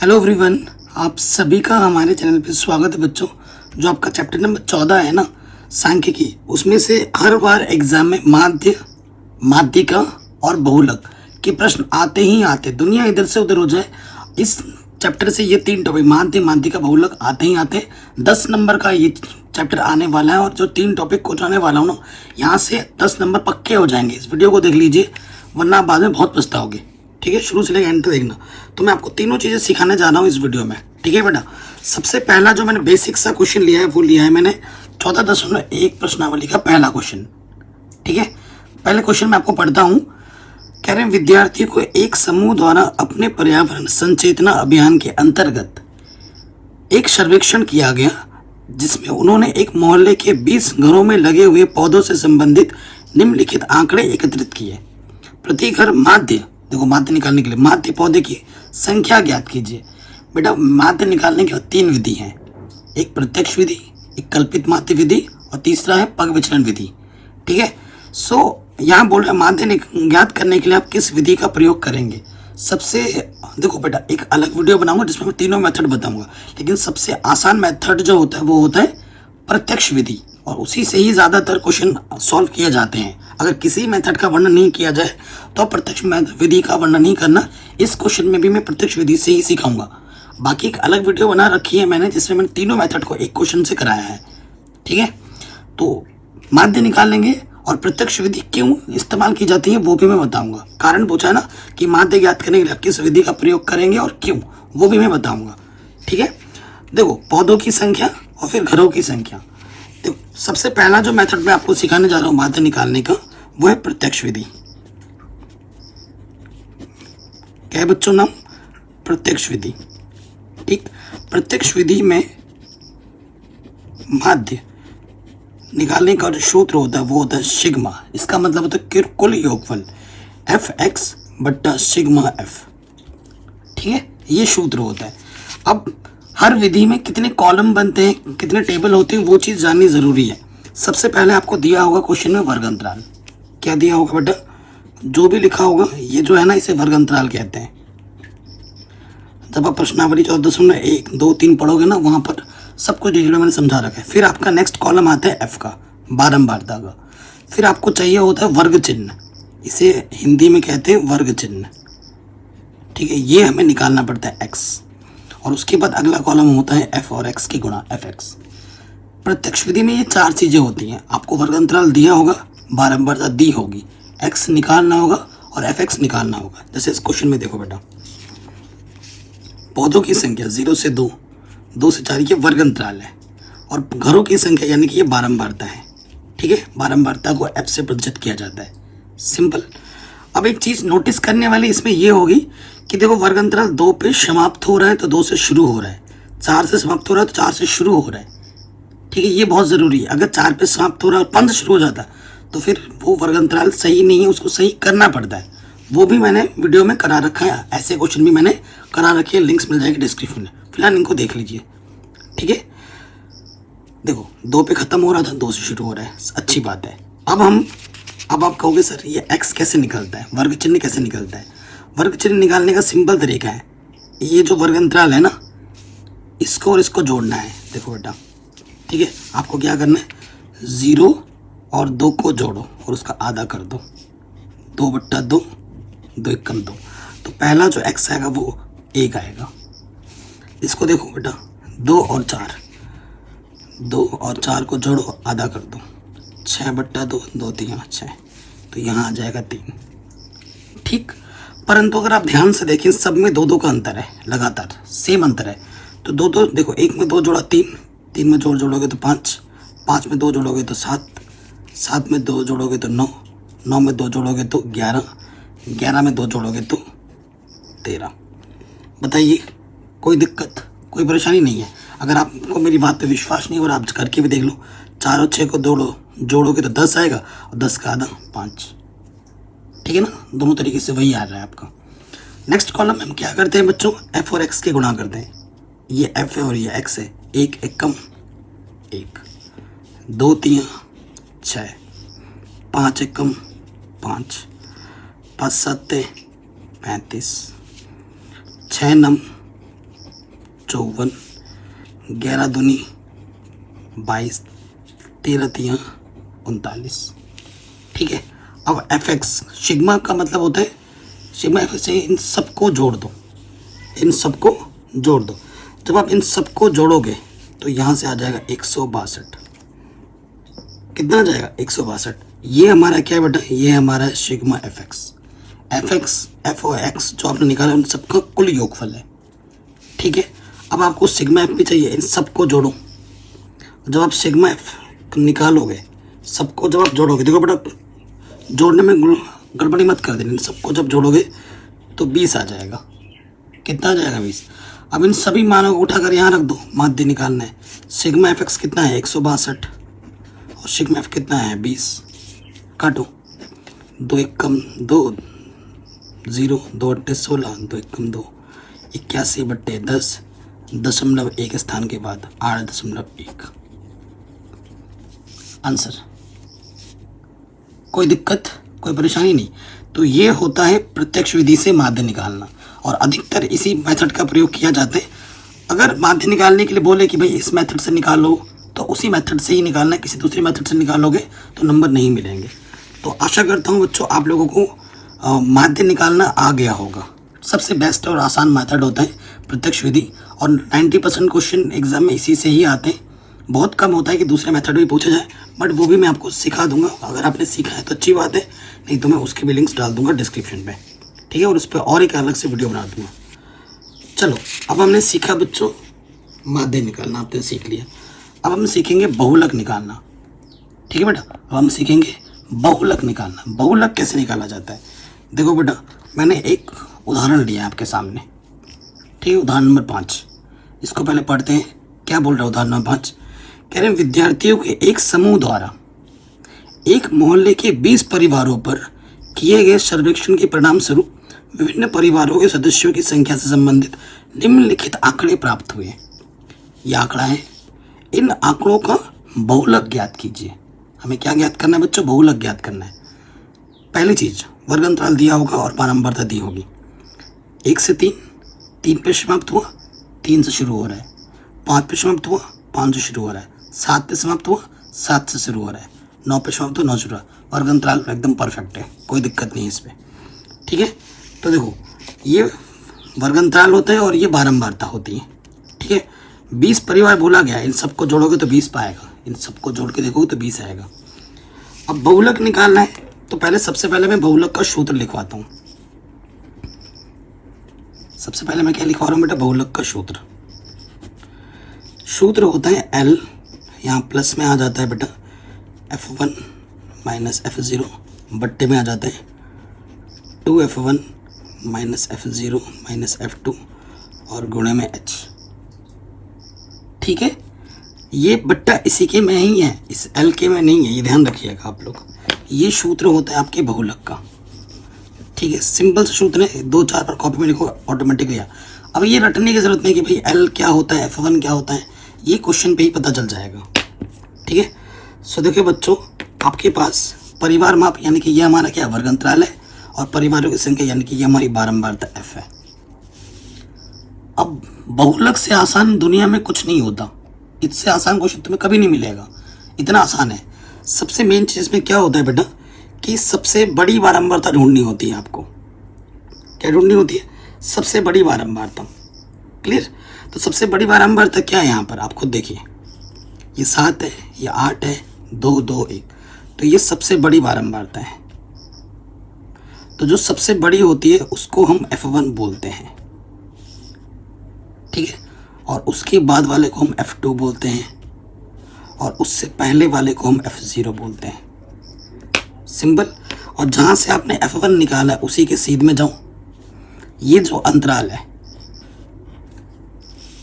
Hello everyone, आप सभी का हमारे चैनल पे स्वागत है बच्चों। जो आपका चैप्टर नंबर 14 है ना, सांख्यिकी, उसमें से हर बार एग्जाम में माध्य, माध्यिका और बहुलक के प्रश्न आते ही आते, दुनिया इधर से उधर हो जाए, इस चैप्टर से ये 3 टॉपिक माध्य, माध्यिका, बहुलक आते ही आते 10 नंबर का ये चैप्टर आने वाला है। और जो 3 टॉपिक को जाने वाला हूँ ना, यहाँ से 10 नंबर पक्के हो जाएंगे। इस वीडियो को देख लीजिए, वरना बाद में बहुत पछताओगे। ठीक है, शुरू से लेकर एंड तक देखना। तो मैं आपको तीनों चीजें सिखाने जा रहा हूँ इस वीडियो में। ठीक है बेटा, सबसे पहला जो मैंने बेसिक सा क्वेश्चन लिया है वो लिया है मैंने 14.1 प्रश्नावली का पहला क्वेश्चन। ठीक है, पहले क्वेश्चन मैं आपको पढ़ता हूँ। कह रहे हैं विद्यार्थियों को एक समूह द्वारा अपने पर्यावरण संचेतना अभियान के अंतर्गत एक सर्वेक्षण किया गया, जिसमें उन्होंने एक मोहल्ले के 20 घरों में लगे हुए पौधों से संबंधित निम्नलिखित आंकड़े एकत्रित किए। प्रति घर माध्य, देखो माध्य निकालने के लिए माध्य पौधे की संख्या ज्ञात कीजिए। बेटा माध्य निकालने के 3 विधि हैं, एक प्रत्यक्ष विधि, एक कल्पित माध्य विधि और तीसरा है पग विचलन विधि। ठीक है, यहाँ बोल रहे हैं माध्य ज्ञात करने के लिए आप किस विधि का प्रयोग करेंगे। सबसे देखो बेटा, एक अलग वीडियो बनाऊंगा जिसमें मैं तीनों मेथड बताऊंगा, लेकिन सबसे आसान मेथड जो होता है वो होता है प्रत्यक्ष विधि, और उसी से ही ज़्यादातर क्वेश्चन सॉल्व किए जाते हैं। अगर किसी मेथड का वर्णन नहीं किया जाए तो प्रत्यक्ष विधि का वर्णन नहीं करना। इस क्वेश्चन में भी मैं प्रत्यक्ष विधि से ही सिखाऊंगा। बाकी एक अलग वीडियो बना रखी है मैंने, जिसमें मैंने तीनों मेथड को एक क्वेश्चन से कराया है। ठीक है, तो माध्य निकालेंगे और प्रत्यक्ष विधि क्यों इस्तेमाल की जाती है वो भी मैं बताऊंगा। कारण पूछा है ना कि माध्य ज्ञात करने के लिए किस विधि का प्रयोग करेंगे और क्यों, वो भी मैं बताऊंगा। ठीक है, देखो पौधों की संख्या और फिर घरों की संख्या। देखो सबसे पहला जो मेथड मैं आपको सिखाने जा रहा हूँ माध्य निकालने का, वो है प्रत्यक्ष विधि। क्या है बच्चों नाम? प्रत्यक्ष विधि। ठीक, प्रत्यक्ष विधि में माध्य निकालने का जो सूत्र होता है वो होता है सिग्मा। इसका मतलब होता है कुल योगफल Fx बट्टा सिग्मा F। ठीक है, ये सूत्र होता है। अब हर विधि में कितने कॉलम बनते हैं, कितने टेबल होते हैं, वो चीज़ जाननी ज़रूरी है। सबसे पहले आपको दिया होगा क्वेश्चन में वर्ग अंतराल। क्या दिया होगा बेटा? जो भी लिखा होगा ये जो है ना, इसे वर्ग अंतराल कहते हैं। जब आप प्रश्नावली 14.1, 2, 3 पढ़ोगे ना, वहाँ पर सब कुछ डिटेल में मैंने समझा रखा है। फिर आपका नेक्स्ट कॉलम आता है F का, बारंबारता का। फिर आपको चाहिए होता है वर्ग चिन्ह, इसे हिंदी में कहते हैं वर्ग चिन्ह। ठीक है, ये हमें निकालना पड़ता है X। और उसके बाद अगला कॉलम होता है F और X की गुणा Fx। प्रत्यक्ष विधि में ये 4 चीज़ें होती हैं। आपको वर्ग अंतराल दिया होगा, बारंबारता दी होगी, X निकालना होगा और Fx निकालना होगा। जैसे इस क्वेश्चन में देखो बेटा, पौधों की संख्या 0 से 2, 2 से 4 ये वर्ग अंतराल है, और घरों की संख्या यानी कि ये बारंबारता है। ठीक है, बारंबारता को F से प्रतिशत किया जाता है, सिंपल। अब एक चीज़ नोटिस करने वाली इसमें ये होगी कि देखो वर्ग अंतराल 2 पे समाप्त हो रहा है तो 2 से शुरू हो रहा है, 4 से समाप्त हो रहा है तो 4 से शुरू हो रहा है। ठीक है, ये बहुत ज़रूरी है। अगर 4 पे समाप्त हो रहा है और 5 से शुरू हो जाता तो फिर वो वर्ग अंतराल सही नहीं है, उसको सही करना पड़ता है। वो भी मैंने वीडियो में करा रखा है, ऐसे क्वेश्चन भी मैंने करा रखी है, लिंक्स मिल जाएगी डिस्क्रिप्शन में। फिलहाल इनको देख लीजिए। ठीक है, देखो 2 पे खत्म हो रहा था, 2 से शुरू हो रहा है, अच्छी बात है। अब आप कहोगे सर ये X कैसे निकलता है, वर्ग चिन्ह कैसे निकलता है? वर्ग चिन्ह निकालने का सिंपल तरीका है, ये जो वर्ग अंतराल है ना, इसको और इसको जोड़ना है। देखो बेटा, ठीक है, आपको क्या करना है, 0 और 2 को जोड़ो और उसका आधा कर दो, 2 बट्टा 2, 2 एकम 2। तो पहला जो X आएगा वो 1 आएगा। इसको देखो बेटा, 2 और 4, 2 और 4 को जोड़ो, आधा कर दो, 6 बट्टा 2, 2 3 6, तो यहाँ आ जाएगा 3। ठीक, परंतु अगर आप ध्यान से देखें सब में 2 2 का अंतर है, लगातार सेम अंतर है। तो 2 2 देखो, 1 में 2 जोड़ा 3, 3 में जोड़ोगे तो 5, 5 में 2 जोड़ोगे तो 7, 7 में 2 जोड़ोगे तो 9, 9 में 2 जोड़ोगे तो 11, 11 में 2 जोड़ोगे तो 13। बताइए कोई दिक्कत, कोई परेशानी नहीं है? अगर आपको मेरी बात पे विश्वास नहीं हो रहा, आप करके भी देख लो। 4 और 6 को जोड़ोगे तो 10 आएगा, और 10 का आधा 5। ठीक है ना, दोनों तरीके से वही आ रहा है आपका। नेक्स्ट कॉलम हम क्या करते हैं बच्चों, F और X के गुणा करते हैं। ये F है और ये X है, 1 एकम 1, 2 3 6, 5 एकम 5, 5 7 35, 6 9 54, 11 दूनी 22, 13 तियाँ 39। ठीक है, अब एफ एक्स सिग्मा का मतलब होता है, सिग्मा एफ से इन सबको जोड़ दो, इन सबको जोड़ दो। जब आप इन सबको जोड़ोगे तो यहाँ से आ जाएगा 162। कितना आ जाएगा? 162। ये हमारा क्या है बेटा? ये हमारा sigma F X. F of X जो आपने निकाला उन सबका कुल योगफल है। ठीक है, अब आपको सिग्मा एफ भी चाहिए, इन सबको जोड़ो। जब आप सिग्मा एफ निकालोगे, सबको जब आप जोड़ोगे, देखो बेटा जोड़ने में गड़बड़ी मत कर देना, इन सबको जब जोड़ोगे तो 20 आ जाएगा। कितना आ जाएगा? 20। अब इन सभी मानों को उठाकर यहाँ रख दो, माध्य निकालना है। सिग्मा एफ एक्स कितना है? 162 और सिग्मा एफ कितना है? 20। काटो, 2 1 कम 2 0, 2 8 16, 2 1 कम 2, 81/10, 0.1 स्थान के बाद 8.1 आंसर। कोई दिक्कत, कोई परेशानी नहीं। तो ये होता है प्रत्यक्ष विधि से माध्य निकालना, और अधिकतर इसी मेथड का प्रयोग किया जाता है। अगर माध्य निकालने के लिए बोले कि भाई इस मेथड से निकालो, तो उसी मेथड से ही निकालना है, किसी दूसरी मेथड से निकालोगे तो नंबर नहीं मिलेंगे। तो आशा करता हूँ बच्चों आप लोगों को माध्य निकालना आ गया होगा। सबसे बेस्ट और आसान मेथड होता है प्रत्यक्ष विधि, और 90% क्वेश्चन एग्जाम में इसी से ही आते हैं। बहुत कम होता है कि दूसरे मेथड भी पूछा जाए, बट वो भी मैं आपको सिखा दूंगा। अगर आपने सीखा है तो अच्छी बात है, नहीं तो मैं उसके भी लिंक्स डाल दूंगा डिस्क्रिप्शन में। ठीक है, और उस पर और एक अलग से वीडियो बना दूंगा। चलो, अब हमने सीखा बच्चों माध्य निकालना, आपने सीख लिया। अब हम सीखेंगे बहुलक निकालना। ठीक है बेटा, अब हम सीखेंगे बहुलक निकालना। बहुलक कैसे निकाला जाता है? देखो बेटा, मैंने एक उदाहरण लिया आपके सामने। ठीक है, उदाहरण नंबर 5, इसको पहले पढ़ते हैं। क्या बोल रहा है उदाहरण नंबर 5? कह रहे हैं विद्यार्थियों के एक समूह द्वारा एक मोहल्ले के 20 परिवारों पर किए गए सर्वेक्षण के परिणाम स्वरूप विभिन्न परिवारों के सदस्यों की संख्या से संबंधित निम्नलिखित आंकड़े प्राप्त हुए। यह आंकड़ा है, इन आंकड़ों का बहुलक ज्ञात कीजिए। हमें क्या ज्ञात करना है बच्चों? बहुलक ज्ञात करना है। पहली चीज, वर्ग अंतराल दिया होगा और बारंबारता दी होगी। 1 से 3, 3 पे समाप्त हुआ, 3 से शुरू हो रहा है। 5 पे समाप्त हुआ, 5 से शुरू हो रहा है। 7 पे समाप्त हुआ, 7 से शुरू हो रहा है। 9 पे समाप्त हुआ, 9 शुरू हो रहा है। वर्ग अंतराल एकदम परफेक्ट है, कोई दिक्कत नहीं है इस पर। ठीक है, तो देखो ये वर्ग अंतराल होता है और ये बारंबारता होती है। ठीक है, 20 परिवार बोला गया, इन सबको जोड़ोगे तो 20 पाएगा, इन सबको जोड़ के देखोगे तो 20 आएगा। अब बहुलक निकालना है तो पहले सबसे पहले मैं बहुलक का सूत्र लिखवाता हूँ। सबसे पहले मैं क्या लिखवा रहा हूँ बेटा? बहुलक का सूत्र। सूत्र होता है L, यहाँ प्लस में आ जाता है बेटा F1 माइनस F0, बट्टे में आ जाता है 2F1 minus F0 minus F2 और गुणे में H। ठीक है, ये बट्टा इसी के में ही है, इस L के में नहीं है, ये ध्यान रखिएगा आप लोग। ये सूत्र होता है आपके बहुलक का। ठीक है, सिंपल सूत्र है, 2-4 पर कॉपी में लिखो, ऑटोमेटिकली। अब ये रटने की जरूरत नहीं कि भाई L क्या होता है, F1 क्या होता है, ये क्वेश्चन पे ही पता चल जाएगा। ठीक है, सो देखिए बच्चों, आपके पास परिवार माप यानी कि ये हमारा क्या वर्ग अंतराल है, और परिवारों की संख्या यानी कि ये हमारी बारंबारता F है। अब बहुलक से आसान दुनिया में कुछ नहीं होता, इससे आसान क्वेश्चन तुम्हें कभी नहीं मिलेगा, इतना आसान है। सबसे मेन चीज में क्या होता है बेटा कि सबसे बड़ी बारंबारता ढूंढनी होती है आपको। क्या ढूंढनी होती है? सबसे बड़ी बारंबारता। क्लियर? तो सबसे बड़ी बारंबारता क्या है यहाँ पर? आप खुद देखिए, ये 7 है, ये 8 है, 2 2 1, तो ये सबसे बड़ी बारंबारता है। तो जो सबसे बड़ी होती है उसको हम F1 बोलते हैं। ठीक है, और उसके बाद वाले को हम F2 बोलते हैं, और उससे पहले वाले को हम F0 बोलते हैं। सिंपल। और जहां से आपने F1 निकाला है उसी के सीध में जाओ। ये जो अंतराल है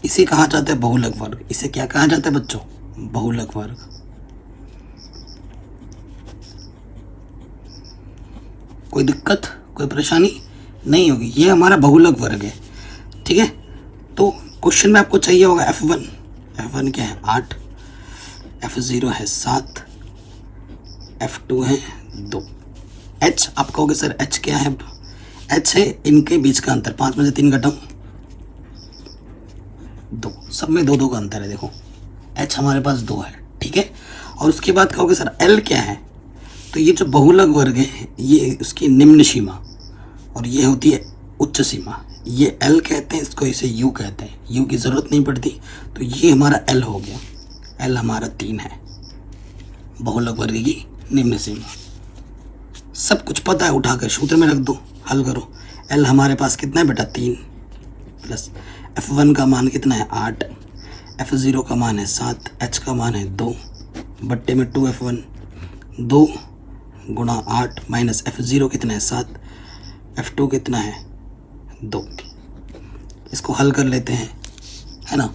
इसे कहा जाता है बहुलक वर्ग। इसे क्या कहा जाता है बच्चों? बहुलक वर्ग। कोई दिक्कत, कोई परेशानी नहीं होगी, ये हमारा बहुलक वर्ग है। ठीक है, तो क्वेश्चन में आपको चाहिए होगा F1। F1 क्या है? 8, F0 है 7, F2 है 2। H आप कहोगे सर H क्या है? H है इनके बीच का अंतर, 5 में से 3 घटाओ 2। सब में 2 2 का अंतर है। देखो h हमारे पास 2 है, ठीक है। और उसके बाद कहोगे सर l क्या है, तो ये जो बहुलक वर्ग है ये उसकी निम्न सीमा और ये होती है उच्च सीमा। ये l कहते हैं, इसको इसे u कहते हैं, u की ज़रूरत नहीं पड़ती। तो ये हमारा l हो गया, l हमारा 3 है, बहुलक वर्ग की निम्न सीमा। सब कुछ पता है, उठाकर सूत्र में रख दो, हल करो। l हमारे पास कितना है बेटा 3, प्लस f1 का मान कितना है 8, f0 का मान है 7, h का मान है 2 बट्टे में 2f1, 2 गुणा 8 माइनस f0 कितना है 7, f2 कितना है 2। इसको हल कर लेते हैं, है ना।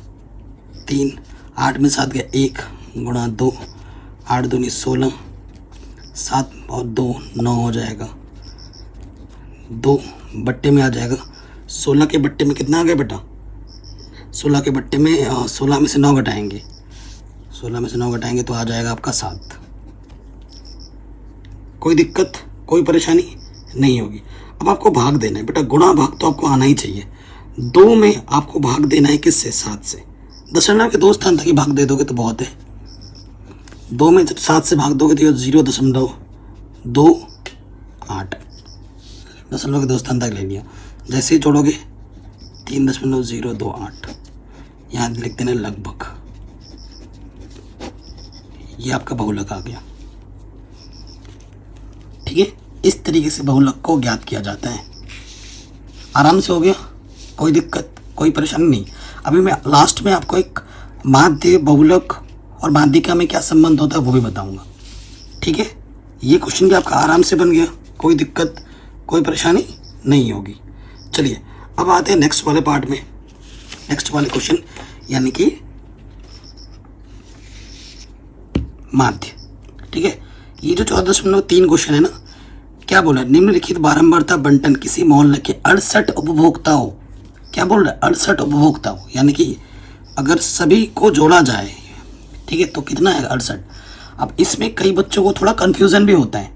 3 8 में 7 गया 1 गुणा 2, 8 दूनी 16, 7 और 2 9 हो जाएगा, 2 बट्टे में आ जाएगा। 16 के बट्टे में कितना आ गया बेटा, 16 के बट्टे में 16 में से 9 घटाएंगे, 16 में से 9 घटाएंगे तो आ जाएगा आपका 7। कोई दिक्कत कोई परेशानी नहीं होगी। अब आपको भाग देना है बेटा, गुणा भाग तो आपको आना ही चाहिए। 2 में आपको भाग देना है किससे, 7 से। दशमलव के 2 स्थान तक ही भाग दे दोगे तो बहुत है। 2 में जब 7 से भाग दोगे तो ये 0.28, दशमलव के 2 स्थान तक ले लिया। जैसे ही जोड़ोगे 3.028, यहाँ लिख देना लगभग, ये आपका बहुलक आ गया, ठीक है। इस तरीके से बहुलक को ज्ञात किया जाता है। आराम से हो गया, कोई दिक्कत कोई परेशानी नहीं। अभी मैं लास्ट में आपको एक माध्य, बहुलक और माध्यिका में क्या संबंध होता है वो भी बताऊंगा, ठीक है। ये क्वेश्चन भी आपका आराम से बन गया, कोई दिक्कत कोई परेशानी नहीं होगी। चलिए अब आते हैं नेक्स्ट वाले पार्ट में, नेक्स्ट वाले क्वेश्चन यानी कि माध्य, ठीक है। ये जो 14.3 क्वेश्चन है ना, क्या बोला, निम्नलिखित बारंबारता बंटन किसी मोहल्ले के 68 उपभोक्ताओं, क्या बोल रहा है 68 उपभोक्ताओं, यानी कि अगर सभी को जोड़ा जाए, ठीक है, तो कितना है 68। अब इसमें कई बच्चों को थोड़ा कंफ्यूजन भी होता है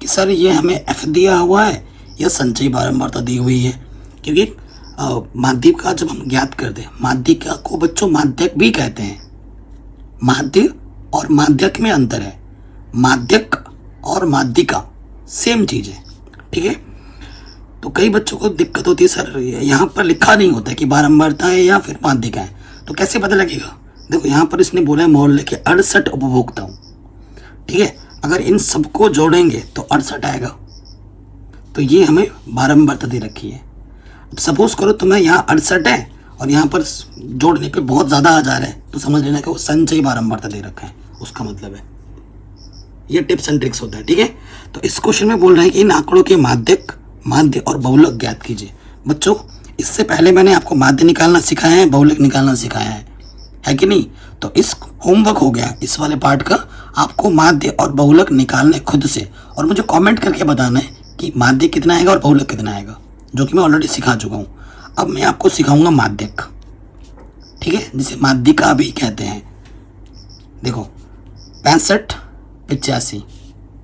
कि सर ये हमें f दिया हुआ है या संचयी बारंबारता दी हुई है, क्योंकि माध्यिक का जब हम ज्ञात करते हैं, माध्यिका को बच्चों माध्यक भी कहते हैं। माध्य और माध्यक में अंतर है, माध्यक और माध्यिका सेम चीज़ है, ठीक है। तो कई बच्चों को दिक्कत होती है सर यहाँ पर लिखा नहीं होता है कि बारंबारता है या फिर माध्यिका है, तो कैसे पता लगेगा। देखो यहाँ पर इसने बोला है मोहल्ले के 68 उपभोक्ताओं, ठीक है। अगर इन सबको जोड़ेंगे तो 68 आएगा, तो ये हमें बारंबारता दे रखी है। अब सपोज करो तुम्हें यहाँ 68 है और यहाँ पर जोड़ने पे बहुत ज़्यादा आ जा रहा है, तो समझ लेना कि वो संचयी बारंबारता दे रखा है, उसका मतलब है। ये टिप्स एंड ट्रिक्स होता है, ठीक है। तो इस क्वेश्चन में बोल रहे हैं कि इन आंकड़ों के माध्यक, माध्य और बहुलक ज्ञात कीजिए। बच्चों इससे पहले मैंने आपको माध्य निकालना सिखाया है, बहुलक निकालना सिखाया है कि नहीं। तो इस होमवर्क हो गया इस वाले पार्ट का, आपको माध्य और बहुलक निकालने खुद से, और मुझे कमेंट करके बताना है कि माध्य कितना आएगा और बहुलक कितना आएगा, जो कि मैं ऑलरेडी सिखा चुका हूँ। अब मैं आपको सिखाऊंगा माध्यक, ठीक है, जिसे माध्यिका भी कहते हैं। देखो 65 85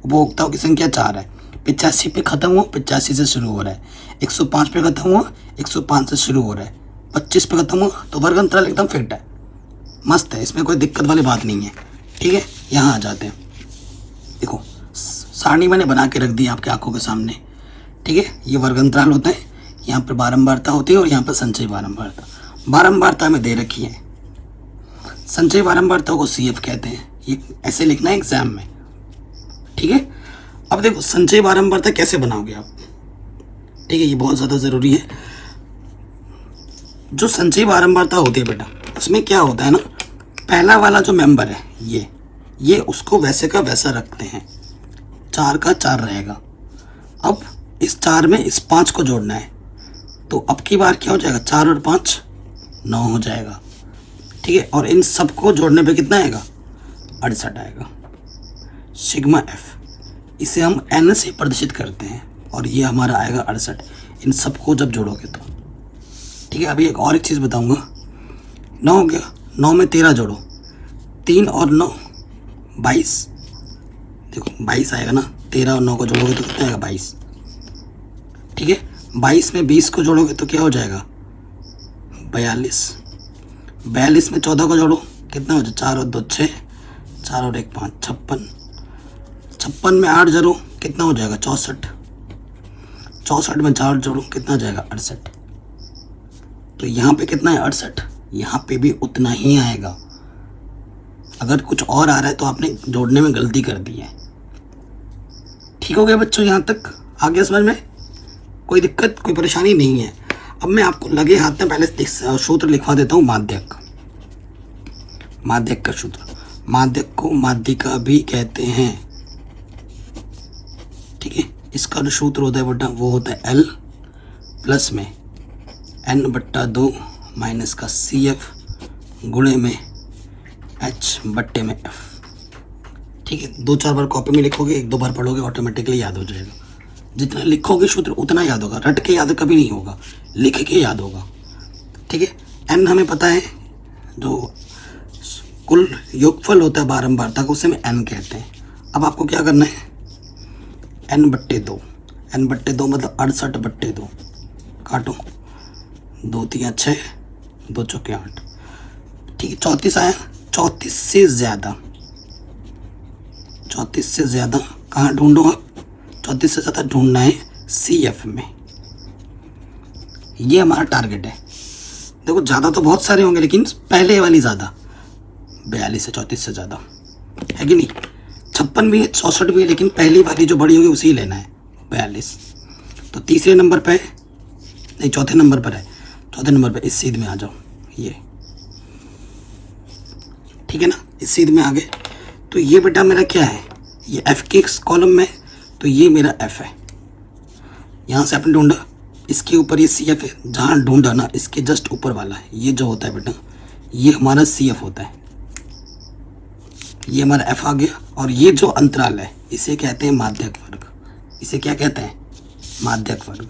उपभोक्ताओं की संख्या 4 है, 85 पे खत्म हुआ, 85 से शुरू हो रहा है, 105 पे खत्म हुआ, 105 से शुरू हो रहा है, 25 पे खत्म हुआ, तो वर्ग अंतराल एकदम फिट है, मस्त है, इसमें कोई दिक्कत वाली बात नहीं है, ठीक है। यहाँ आ जाते हैं, देखो सारणी मैंने बना के रख दी आपके आंखों के सामने, ठीक है। ये वर्ग अंतराल होता है, यहाँ पर बारंबारता होती है और यहाँ पर संचयी बारंबारता। बारंबारता में दे रखी है, संचयी बारंबारता को CF कहते हैं, ये ऐसे लिखना है एग्जाम में, ठीक है। अब देखो संचयी बारंबारता कैसे बनाओगे आप, ठीक है, ये बहुत ज़्यादा ज़रूरी है। जो संचयी बारंबारता होती है बेटा, उसमें क्या होता है ना, पहला वाला जो मेंबर है ये उसको वैसे का वैसा रखते हैं, 4 का 4 रहेगा। अब इस 4 में इस 5 को जोड़ना है, तो अब की बार क्या हो जाएगा, 4 और 5 9 हो जाएगा, ठीक है। और इन सबको जोड़ने पे कितना आएगा, 68 आएगा। सिग्मा F इसे हम N से प्रदर्शित करते हैं और ये हमारा आएगा 68, इन सबको जब जोड़ोगे तो, ठीक है। अभी एक और एक चीज़ बताऊंगा, 9 हो गया, 9 में 13 जोड़ो, 3 और 9 22, देखो 22 आएगा ना, 13 और 9 को जोड़ोगे तो कितना आएगा 22, ठीक है। 22 में 20 को जोड़ोगे तो क्या हो जाएगा 42, 42 में 14 को जोड़ो, कितना हो जाए, 4 और 2 6, 4 और 1 5, 56। 56 में 8 जोड़ो, कितना हो जाएगा, 64। 64 में 4 जोड़ो, कितना हो जाएगा, 68। तो यहाँ पे कितना है, 68। यहाँ पे भी उतना ही आएगा। अगर कुछ और आ रहा है तो आपने जोड़ने में गलती कर दी है। ठीक हो गया बच्चों, यहाँ तक आ गया समझ में, कोई दिक्कत कोई परेशानी नहीं है। अब मैं आपको लगे हाथ में पहले सूत्र लिखवा देता हूँ। माध्यक, माध्यक का सूत्र, माध्यक को माध्यिका भी कहते हैं। ठीक है, इसका जो सूत्र होता है बेटा वो होता है L प्लस में N/2 माइनस का CF गुणे में H बट्टे में F। ठीक है, 2-4 बार कॉपी में लिखोगे, 1-2 बार पढ़ोगे, ऑटोमेटिकली याद हो जाएगा। जितना लिखोगे सूत्र उतना याद होगा, रट के याद कभी नहीं होगा, लिख के याद होगा। ठीक है, N हमें पता है, जो कुल योगफल होता है बारंबारता को, उसे में N कहते हैं। अब आपको क्या करना है, N/2, N/2 मतलब 68/2, काटो, 2 3 6, 2 चौके 8। ठीक है, 34 आया, 34 से ज़्यादा, 34 से ज़्यादा कहाँ ढूंढो आप, 34 से ज़्यादा ढूंढना है CF में। ये हमारा टारगेट है। देखो ज़्यादा तो बहुत सारे होंगे, लेकिन पहले वाली ज़्यादा, 42 से 34 से ज़्यादा है कि नहीं। 56 भी है, 64 भी है, लेकिन पहली वाली जो बड़ी होगी उसी ही लेना है, 42। तो तीसरे नंबर पर है, नहीं चौथे नंबर पर है, चौथे नंबर पर इस सीध में आ जाओ, ये ठीक है ना, इस सीध में आ गए। तो ये बेटा मेरा क्या है, ये F के कॉलम में, तो ये मेरा F है। यहाँ से आपने ढूंढा, इसके ऊपर ये CF है, जहाँ ढूंढा ना इसके जस्ट ऊपर वाला है, ये जो होता है बेटा ये हमारा CF होता है। ये हमारा F आ गया, और ये जो अंतराल है इसे कहते हैं माध्यक वर्ग। इसे क्या कहते हैं, माध्यक वर्ग।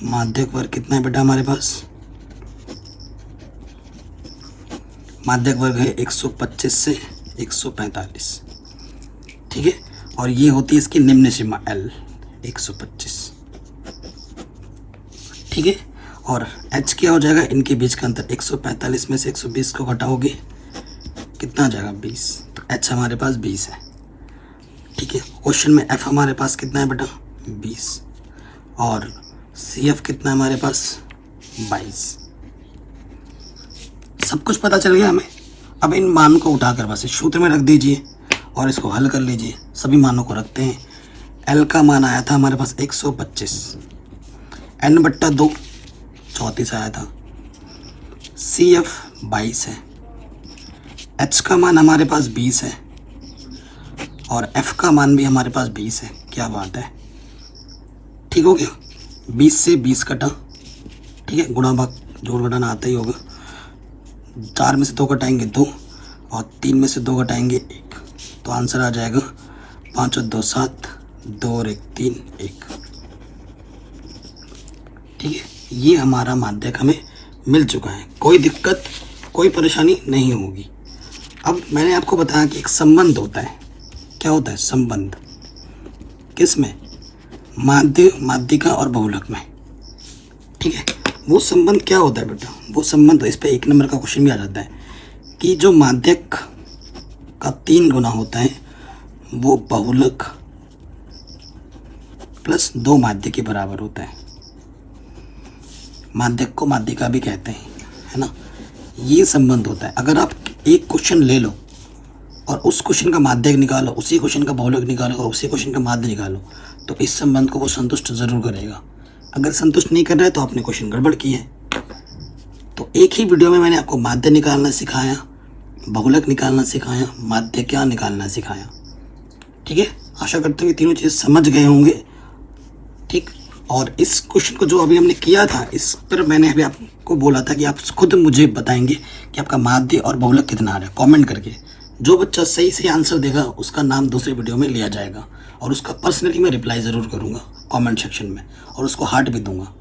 माध्यक वर्ग कितना है बेटा हमारे पास, माध्यक वर्ग है 125 से 145। ठीक है, और ये होती है इसकी निम्न सीमा L 125। ठीक है, और H क्या हो जाएगा, इनके बीच का अंतर 145 में से 120 को घटाओगे, कितना आ जाएगा, 20। तो H हमारे पास 20 है। ठीक है, क्वेश्चन में F हमारे पास कितना है बेटा, 20, और CF कितना है हमारे पास, 22। सब कुछ पता चल गया हमें। अब इन मान को उठाकर बस इस सूत्र में रख दीजिए और इसको हल कर लीजिए। सभी मानों को रखते हैं। L का मान आया था हमारे पास 125, N/2 34 आया था, CF 22 है, H का मान हमारे पास 20 है, और F का मान भी हमारे पास 20 है। क्या बात है, ठीक हो गया। 20 से 20 कटा, ठीक है, गुणा भाग जोड़ घटाना आता ही होगा। 4 में से 2 घटाएंगे 2, और 3 में से 2 घटाएंगे 1, तो आंसर आ जाएगा 5 और 2 7, 2 और 1 3 1। ठीक है, ये हमारा माध्यक हमें मिल चुका है। कोई दिक्कत कोई परेशानी नहीं होगी। अब मैंने आपको बताया कि एक संबंध होता है। क्या होता है, संबंध, किस में, माध्य, माध्यिका और बहुलक में। ठीक है, वो संबंध क्या होता है बेटा, वो संबंध, इस पे 1 नंबर का क्वेश्चन भी आ जाता है कि जो माध्यक का 3 गुना होता है वो बहुलक प्लस 2 माध्य के बराबर होता है। माध्यक को माध्यिका भी कहते हैं, है ना। ये संबंध होता है। अगर आप एक क्वेश्चन ले लो और उस क्वेश्चन का माध्यक निकालो, उसी क्वेश्चन का बहुलक निकालो और उसी क्वेश्चन का माध्य निकालो, तो इस संबंध को वो संतुष्ट जरूर करेगा। अगर संतुष्ट नहीं कर रहा है तो आपने क्वेश्चन गड़बड़ की है। तो एक ही वीडियो में मैंने आपको माध्य निकालना सिखाया, बहुलक निकालना सिखाया, माध्य क्या निकालना सिखाया। ठीक है, आशा करते हुए तीनों चीज़ समझ गए होंगे। ठीक, और इस क्वेश्चन को जो अभी हमने किया था, इस पर मैंने अभी आपको बोला था कि आप खुद मुझे बताएंगे कि आपका माध्य और बहुलक कितना आ रहा है, कमेंट करके। जो बच्चा सही से आंसर देगा उसका नाम दूसरे वीडियो में लिया जाएगा, और उसका पर्सनली मैं रिप्लाई ज़रूर करूँगा कमेंट सेक्शन में, और उसको हार्ट भी दूंगा।